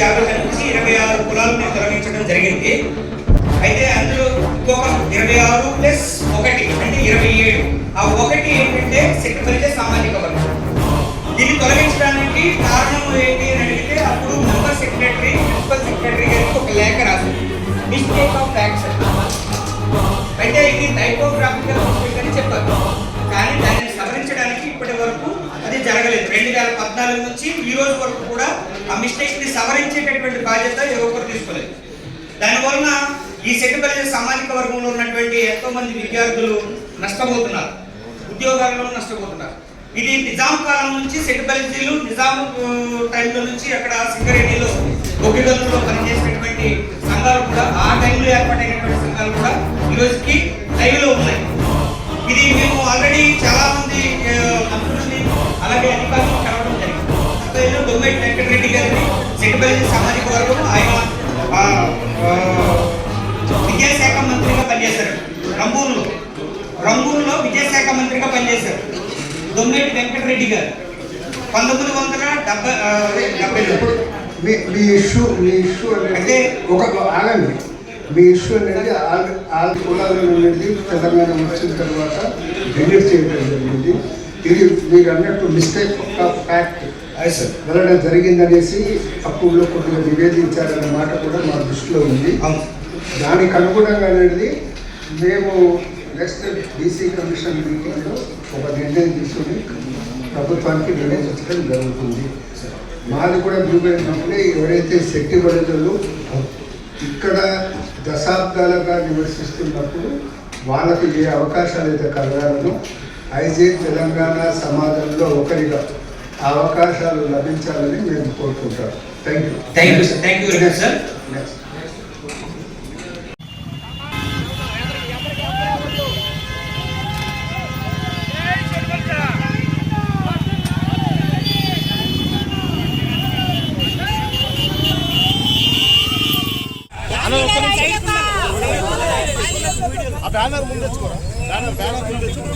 జాగ్రత్త నుంచి 26 కులాలను తొలగించడం జరిగింది. అయితే అందులో ఇంకొక 26 ప్లస్ 1 అంటే 27. ఆ 1 ఏంటంటే సెక్రటరీ సామాజిక వర్గం. దీన్ని తొలగించడానికి కారణం ఏంటి అని అడిగితే అప్పుడు మెంబర్ సెక్రటరీ ప్రిన్సిపల్ సెక్రటరీ గారికి ఒక లేఖ రాసింది, మిస్టేక్ ఆఫ్ ఫ్యాక్ట్స్. అయితే ఇది టైపోగ్రాఫికల్ మిస్టేక్ అని చెప్పారు, కానీ దాన్ని సవరించడానికి ఇప్పటి వరకు అది జరగలేదు. 2014 నుంచి ఈ రోజు వరకు కూడా ఆ మిస్టేక్ ని సవరించేటటువంటి బాధ్యత ఎవరు తీసుకోలేదు. దానివలన ఈ సెక్రటరీ సామాజిక వర్గంలో ఉన్నటువంటి ఎంతో మంది విద్యార్థులు నష్టపోతున్నారు, ఉద్యోగాల్లో నష్టపోతున్నారు. ఇది నిజాం కాలం నుంచి సెక్రటరీలు నిజాం టైంలో నుంచి అక్కడ సింగరేణిలో బొగ్గిగల్లులో పనిచేసినటువంటి సంఘాలు కూడా ఆ టైంలో ఏర్పాటైనటువంటి సంఘాలు కూడా ఈ రోజుకి లైవ్లో ఉన్నాయి. ఇది మేము ఆల్రెడీ చాలా మంది మంత్రులని అలాగే అధికారులను కలవడం జరిగింది. దొమ్మెటి వెంకటరెడ్డి గారిని సెక్రటరీ సామాజిక వర్గం ఆయన విద్యాశాఖ మంత్రిగా పనిచేశారు. రంగూన్లో విద్యాశాఖ మంత్రిగా పనిచేశారు దొమ్మెటి వెంకటరెడ్డి గారు 1970. మీ ఇష్యూ అంటే ఒక ఆగండి. మీ ఇష్యూ అనేది ఆ కులాల నుండి తెలంగాణ వచ్చిన తర్వాత డిలీట్ చేయడం జరిగింది. ఇది మీరు అన్నట్టు మిస్టేక్ ఆఫ్ ఫ్యాక్ట్ వెళ్ళడం జరిగిందనేసి అప్పుల్లో కొద్దిగా నివేదించారన్న మాట కూడా మా దృష్టిలో ఉంది. దానికి అనుగుణంగా అనేది మేము నెక్స్ట్ బీసీ కమిషన్ మీటింగ్లో ఒక నిర్ణయం తీసుకుని ప్రభుత్వానికి నివేదించడం జరుగుతుంది. మాది కూడా చూపెట్టినప్పుడే ఎవరైతే శక్తి బడులు ఇక్కడ దశాబ్దాలుగా నివసిస్తున్నప్పుడు వాళ్ళకి ఏ అవకాశాలు అయితే కలగాలనో ఐజే తెలంగాణ సమాజంలో ఒకరిగా అవకాశాలు లభించాలని మేము కోరుకుంటాం. Thank you sir. బ్యానర్ ముందు తెచ్చుకోరా, బ్యానర్ ముందు తెచ్చుకో.